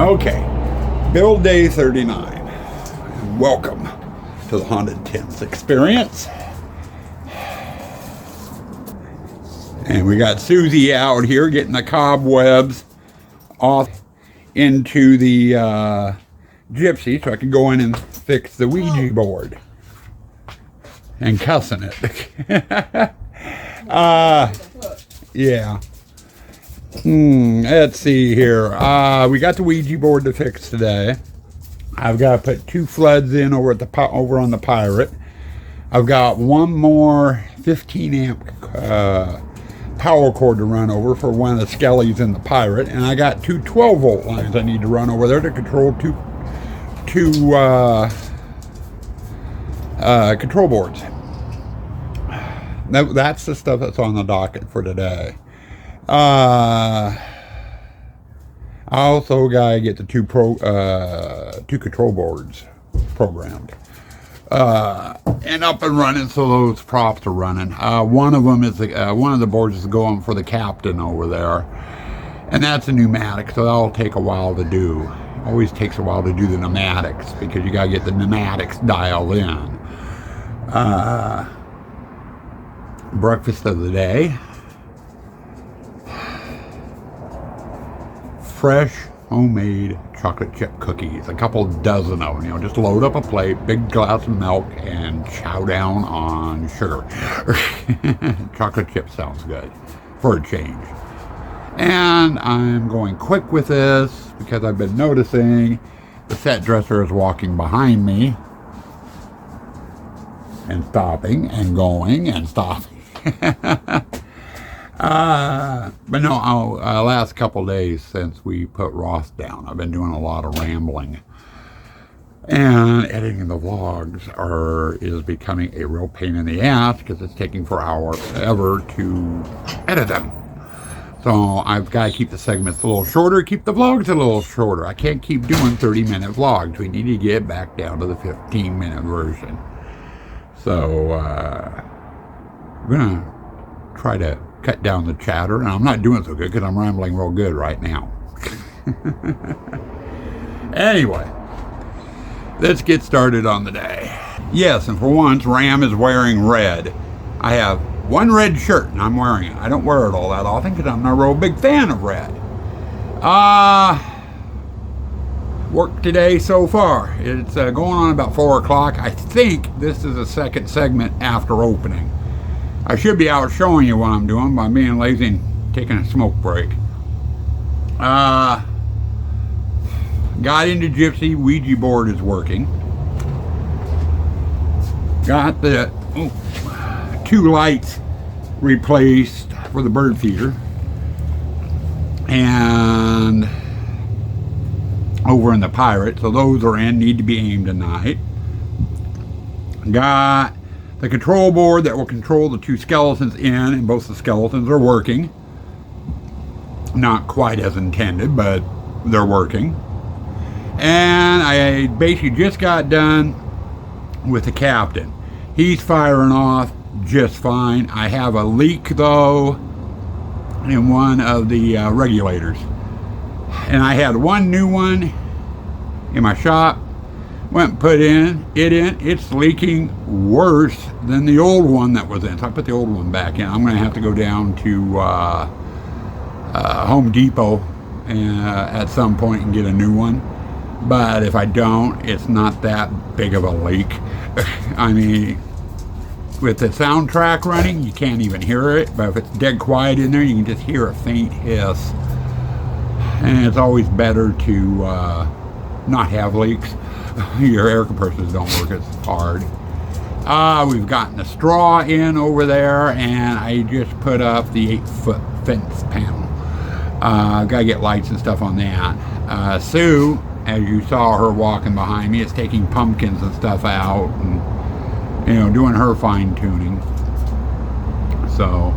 Okay, build day 39. Welcome to the Haunted Tins experience. And we got Susie out here getting the cobwebs off into the Gypsy so I can go in and fix the Ouija board. And cussing it. Yeah. Let's see here. We got the Ouija board to fix today. I've got to put 2 floods in over on the Pirate. I've got one more 15 amp power cord to run over for one of the skellies in the Pirate, and I got 2 12 volt lines I need to run over there to control two control boards. That's the stuff that's on the docket for today. I also gotta get the 2 control boards programmed and up and running, so those props are running. One of them is one of the boards is going for the captain over there, and that's a pneumatic, so that'll take a while to do. Always takes a while to do the pneumatics because you gotta get the pneumatics dialed in. Breakfast of the day. Fresh homemade chocolate chip cookies, a couple dozen of them. Just load up a plate, big glass of milk, and chow down on sugar. Chocolate chip sounds good for a change. And I'm going quick with this because I've been noticing the set dresser is walking behind me and stopping and going and stopping. But no, last couple days since we put Ross down, I've been doing a lot of rambling, and editing the vlogs is becoming a real pain in the ass because it's taking forever to edit them. So I've got to keep the segments a little shorter, keep the vlogs a little shorter. I can't keep doing 30-minute vlogs. We need to get back down to the 15-minute version. So I'm gonna try to cut down the chatter, and I'm not doing so good because I'm rambling real good right now. Anyway, let's get started on the day. Yes, and for once, Ram is wearing red. I have one red shirt, and I'm wearing it. I don't wear it all that often because I'm not a real big fan of red. Work today so far. It's going on about 4 o'clock. I think this is the second segment after opening. I should be out showing you what I'm doing by being lazy and taking a smoke break. Got into Gypsy. Ouija board is working. Got the 2 lights replaced for the bird feeder. And over in the Pirate, so those are in, need to be aimed tonight. Got the control board that will control the 2 skeletons in, and both the skeletons are working. Not quite as intended, but they're working. And I basically just got done with the captain. He's firing off just fine. I have a leak though in one of the regulators. And I had one new one in my shop. Went and put it in. It's leaking worse than the old one that was in. So I put the old one back in. I'm going to have to go down to Home Depot at some point and get a new one. But if I don't, it's not that big of a leak. I mean, with the soundtrack running, you can't even hear it. But if it's dead quiet in there, you can just hear a faint hiss. And it's always better to not have leaks. Your air compressors don't work as hard. We've gotten the straw in over there, and I just put up the 8-foot fence panel. Gotta get lights and stuff on that. Sue, as you saw her walking behind me, is taking pumpkins and stuff out and doing her fine tuning. So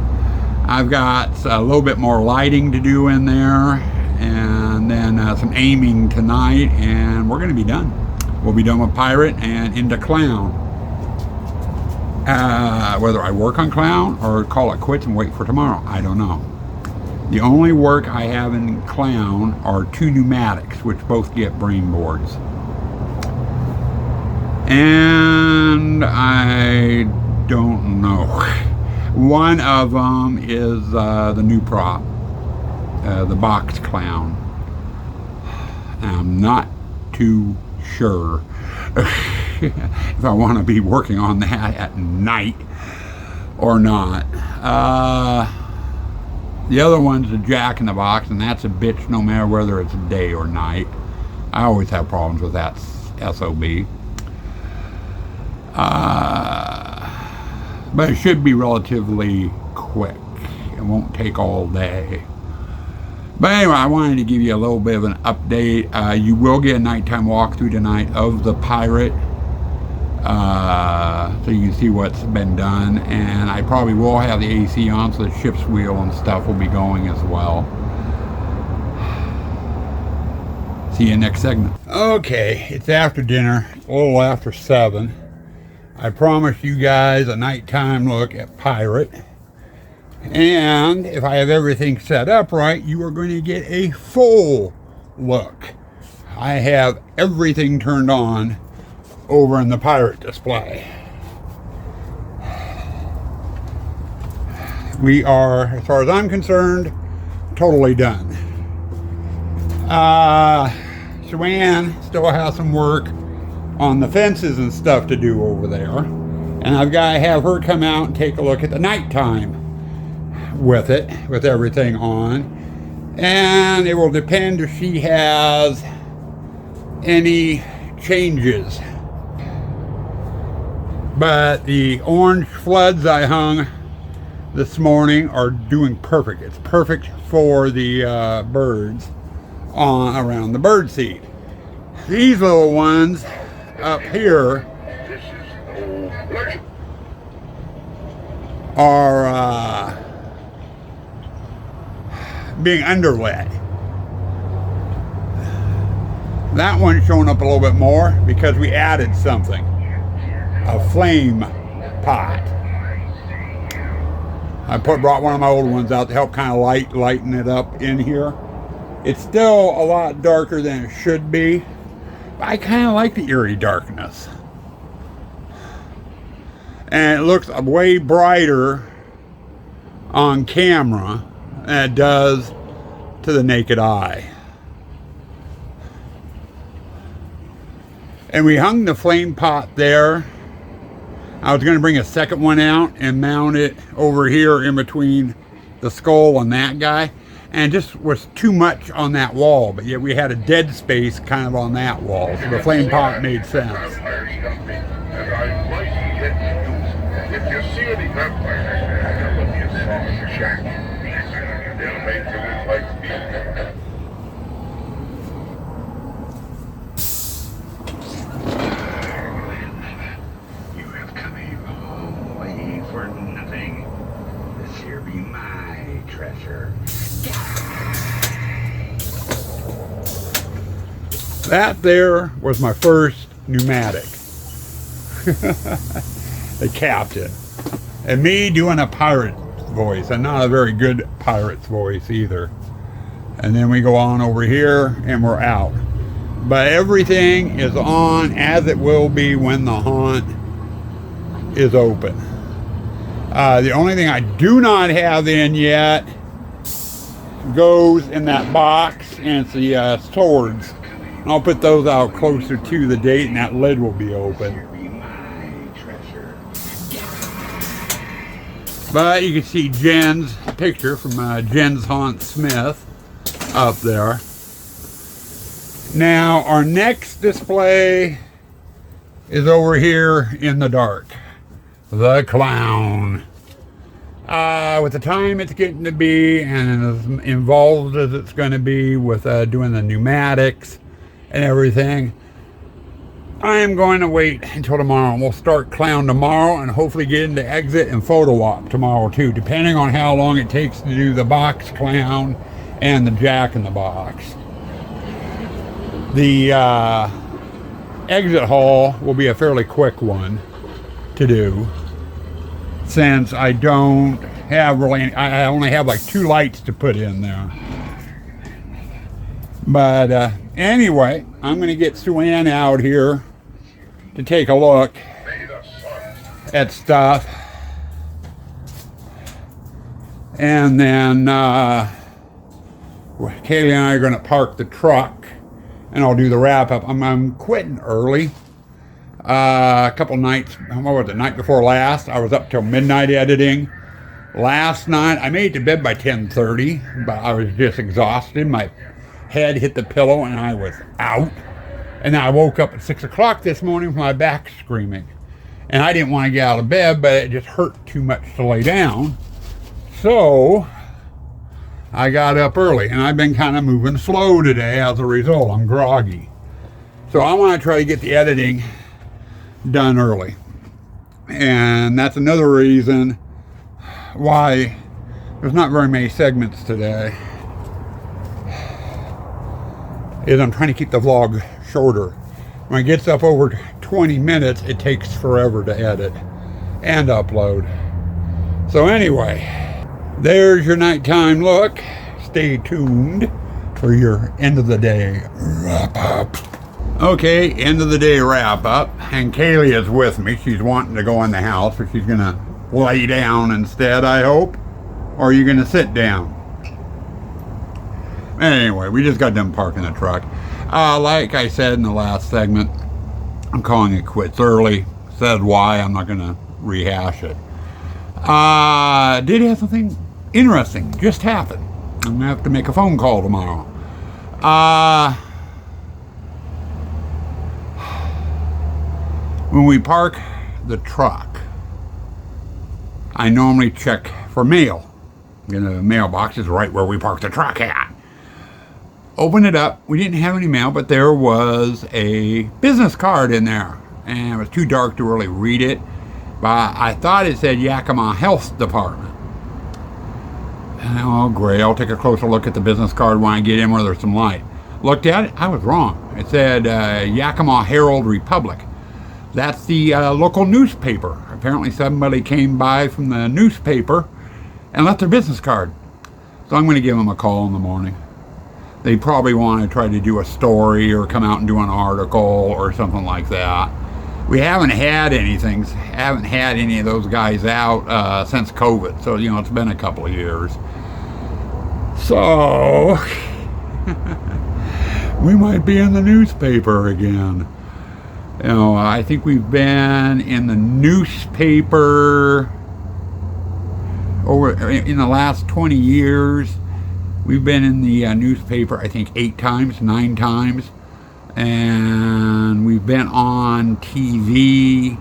I've got a little bit more lighting to do in there, and then some aiming tonight, and we're gonna be done. We'll be done with Pirate and into Clown. Whether I work on Clown or call it quits and wait for tomorrow, I don't know. The only work I have in Clown are 2 pneumatics, which both get brain boards. And I don't know. One of them is the new prop, the box Clown. I'm not too sure if I want to be working on that at night or not. The other one's the Jack in the Box, and that's a bitch no matter whether it's day or night. I always have problems with that SOB. But it should be relatively quick. It won't take all day. But anyway, I wanted to give you a little bit of an update. You will get a nighttime walkthrough tonight of the Pirate. So you can see what's been done. And I probably will have the AC on, so the ship's wheel and stuff will be going as well. See you next segment. Okay, it's after dinner, a little after 7. I promised you guys a nighttime look at Pirate. And if I have everything set up right, you are going to get a full look. I have everything turned on over in the Pirate display. We are, as far as I'm concerned, totally done. Joanne still has some work on the fences and stuff to do over there. And I've got to have her come out and take a look at the nighttime with it, with everything on. And it will depend if she has any changes. But the orange floods I hung this morning are doing perfect. It's perfect for the birds on around the bird seat. These little ones up here are being underlet. That one's showing up a little bit more because we added something, a flame pot. I brought one of my old ones out to help kind of lighten it up in here. It's still a lot darker than it should be, but I kind of like the eerie darkness. And it looks way brighter on camera than it does to the naked eye. And we hung the flame pot there. I was going to bring a second one out and mount it over here in between the skull and that guy. And just was too much on that wall. But yet we had a dead space kind of on that wall. So the flame pot made sense. If you see any vampires, let me install your shack. They'll make you look like me. You have come a long way for nothing. This here be my treasure. That there was my first pneumatic. The captain. And me doing a pirate voice, and not a very good pirate's voice either. And then we go on over here and we're out. But everything is on as it will be when the haunt is open. The only thing I do not have in yet goes in that box, and it's the swords. I'll put those out closer to the date, and that lid will be open. But you can see Jen's picture from Jen's Haunt Smith up there. Now, our next display is over here in the dark. The Clown. With the time it's getting to be, and as involved as it's going to be with doing the pneumatics and everything, I am going to wait until tomorrow, and we'll start Clown tomorrow and hopefully get into Exit and photo op tomorrow too, depending on how long it takes to do the box Clown and the Jack in the Box. The exit haul will be a fairly quick one to do, since I don't have really, I only have like 2 lights to put in there. But anyway, I'm going to get Sue Ann out here to take a look at stuff. And then Kaylee and I are going to park the truck and I'll do the wrap up. I'm quitting early. A couple nights, what was it, night before last, I was up till midnight editing. Last night, I made it to bed by 10:30, but I was just exhausted. My head hit the pillow and I was out. And then I woke up at 6 o'clock this morning with my back screaming. And I didn't want to get out of bed, but it just hurt too much to lay down. So I got up early, and I've been kind of moving slow today as a result. I'm groggy. So I want to try to get the editing done early. And that's another reason why there's not very many segments today. Is I'm trying to keep the vlog shorter. When it gets up over 20 minutes, it takes forever to edit and upload. So anyway, there's your nighttime look. Stay tuned for your end of the day wrap up. Okay, end of the day wrap up. And Kaylee is with me. She's wanting to go in the house, but she's gonna lay down instead, I hope. Or are you gonna sit down? Anyway, we just got done parking the truck. Like I said in the last segment, I'm calling it quits early. Said why, I'm not gonna rehash it. Did have something interesting just happen. I'm gonna have to make a phone call tomorrow. When we park the truck, I normally check for mail. The mailbox is right where we park the truck at. Open it up. We didn't have any mail, but there was a business card in there. And it was too dark to really read it. But I thought it said Yakima Health Department. Oh, great. I'll take a closer look at the business card when I get in where there's some light. Looked at it. I was wrong. It said Yakima Herald Republic. That's the local newspaper. Apparently somebody came by from the newspaper and left their business card. So I'm going to give them a call in the morning. They probably want to try to do a story or come out and do an article or something like that. We haven't had anything, haven't had any of those guys out since COVID. So, it's been a couple of years. So, we might be in the newspaper again. I think we've been in the newspaper over in the last 20 years. We've been in the newspaper, I think 8 times, 9 times. And we've been on TV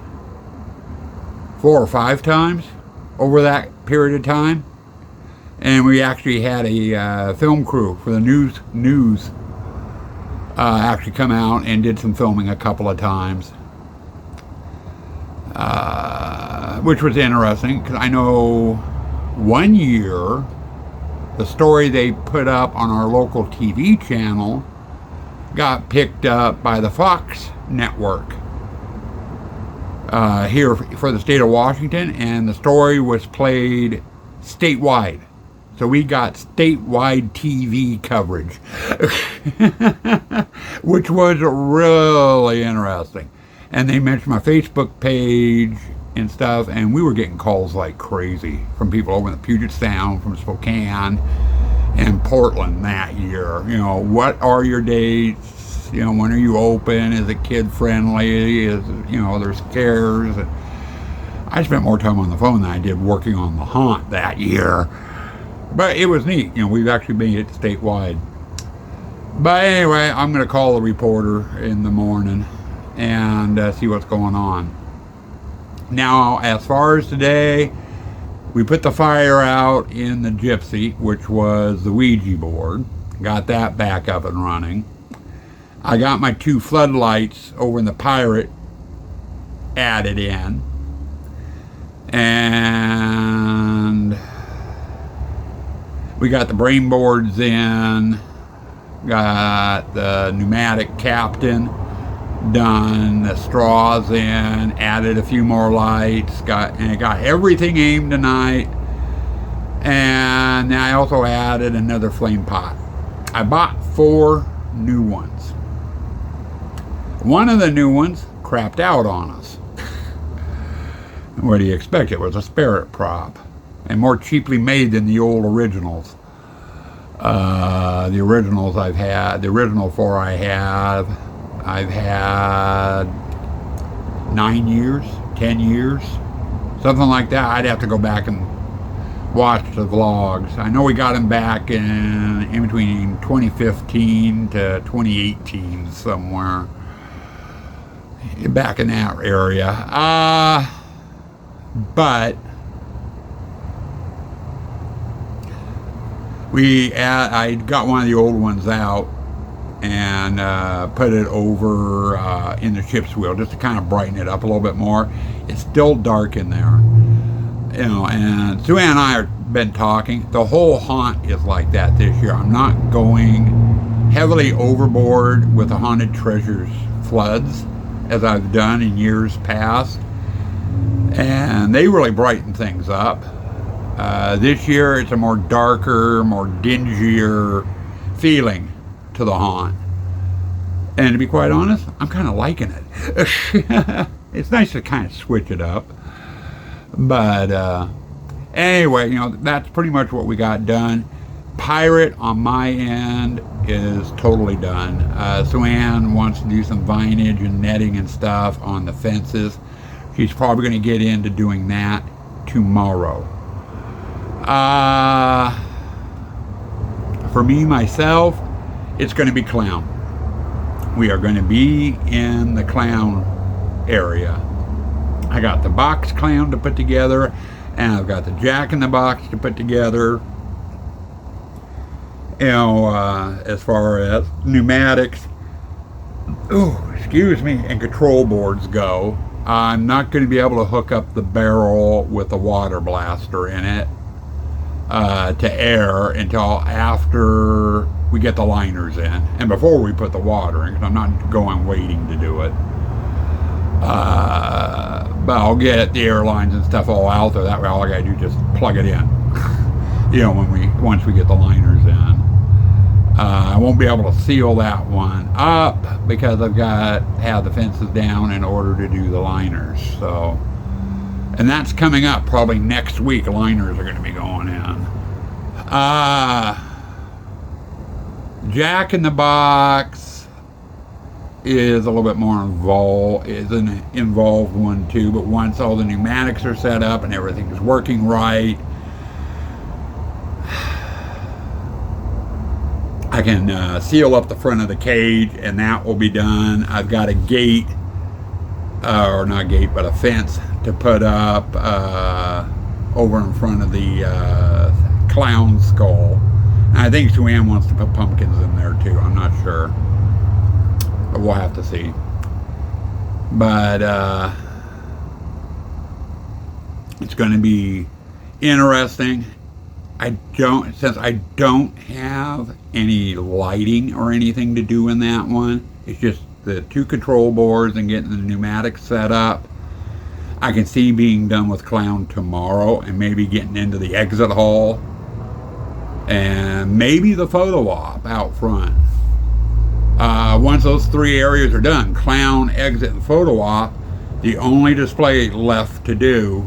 4 or 5 times over that period of time. And we actually had a film crew for the news actually come out and did some filming a couple of times. Which was interesting, because I know one year, the story they put up on our local TV channel got picked up by the Fox network here for the state of Washington, and the story was played statewide. So we got statewide TV coverage, which was really interesting. And they mentioned my Facebook page and stuff, and we were getting calls like crazy from people over in the Puget Sound, from Spokane, and Portland that year. What are your dates? When are you open? Is it kid friendly? Is there's scares? I spent more time on the phone than I did working on The Haunt that year. But it was neat. We've actually made it statewide. But anyway, I'm going to call the reporter in the morning and see what's going on. Now, as far as today, we put the fire out in the Gypsy, which was the Ouija board. Got that back up and running. I got my 2 floodlights over in the Pirate added in. And we got the brain boards in. Got the pneumatic captain done, the straws in, added a few more lights, got everything aimed tonight And I also added another flame pot. I bought 4 new ones. One of the new ones crapped out on us. What do you expect? It was a Spirit prop, and more cheaply made than the old originals. The originals I've had, the original 4 I've had 9 years, 10 years, something like that. I'd have to go back and watch the vlogs. I know we got them back in between 2015 to 2018, somewhere back in that area. But I got one of the old ones out and put it over in the ship's wheel just to kind of brighten it up a little bit more. It's still dark in there, you know. And Sue Ann and I have been talking. The whole haunt is like that this year. I'm not going heavily overboard with the Haunted Treasures floods as I've done in years past, and they really brighten things up. This year it's a more darker, more dingier feeling to the haunt, and to be quite honest, I'm kind of liking it. It's nice to kind of switch it up. But anyway, you know, that's pretty much what we got done. Pirate on my end is totally done. Sue Ann wants to do some vinage and netting and stuff on the fences. She's probably going to get into doing that tomorrow. For me, myself, it's going to be clown. We are going to be in the clown area. I got the box clown to put together, and I've got the Jack in the Box to put together. You know, as far as pneumatics, and control boards go, I'm not going to be able to hook up the barrel with a water blaster in it to air until after we get the liners in and before we put the water in, because I'm not waiting to do it. But I'll get the air lines and stuff all out there. That way all I gotta do is just plug it in. You know, once we get the liners in. I won't be able to seal that one up because I've got to have the fences down in order to do the liners. So, and that's coming up probably next week. Liners are going to be going in. Jack in the Box is a little bit more involved, is an involved one too, but once all the pneumatics are set up and everything is working right, I can seal up the front of the cage, and that will be done. I've got a gate, or not gate, but a fence to put up over in front of the clown skull. And I think Sue Ann wants to put pumpkins in there too. I'm not sure, but we'll have to see. But it's going to be interesting. Since I don't have any lighting or anything to do in that one, it's just the 2 control boards and getting the pneumatics set up. I can see being done with clown tomorrow and maybe getting into the exit hall and maybe the photo op out front. Once those 3 areas are done, clown, exit, and photo op, the only display left to do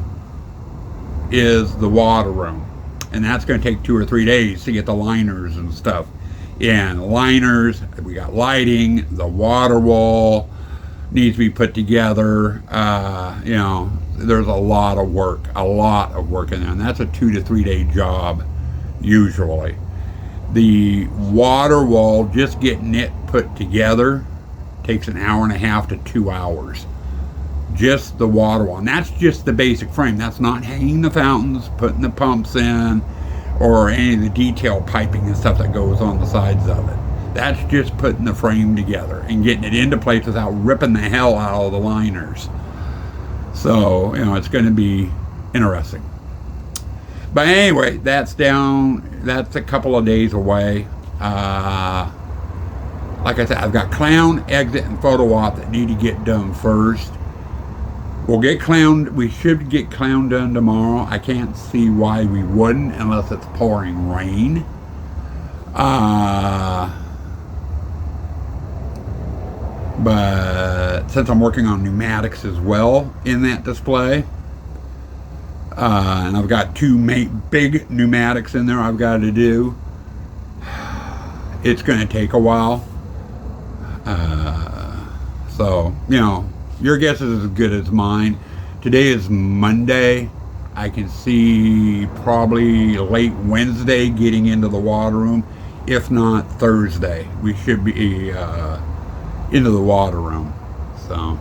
is the water room. And that's going to take 2 or 3 days to get the liners and stuff in. Liners, we got lighting, the water wall needs to be put together. You know, there's a lot of work in there. And that's a 2 to 3 day job, usually. The water wall, just getting it put together, takes 1.5 hours to 2 hours. Just the water wall, and that's just the basic frame. That's not hanging the fountains, putting the pumps in, or any of the detail piping and stuff that goes on the sides of it. That's just putting the frame together and getting it into place without ripping the hell out of the liners. So, you know, it's going to be interesting. But anyway, that's a couple of days away. Like I said, I've got clown, exit, and photo op that need to get done first. we'll get clown. We should get clown done tomorrow. I can't see why we wouldn't unless it's pouring rain. But since I'm working on pneumatics as well in that display, and I've got two big pneumatics in there I've got to do, it's going to take a while. So, you know, your guess is as good as mine. Today is Monday. I can see probably late Wednesday getting into the water room. If not Thursday, we should be into the water room. So,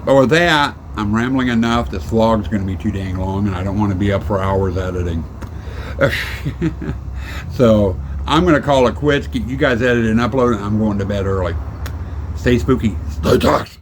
but with that, I'm rambling enough. This vlog's going to be too dang long, and I don't want to be up for hours editing. So I'm going to call it quits. Get you guys edited and uploaded, and I'm going to bed early. Stay spooky. Stay toxic.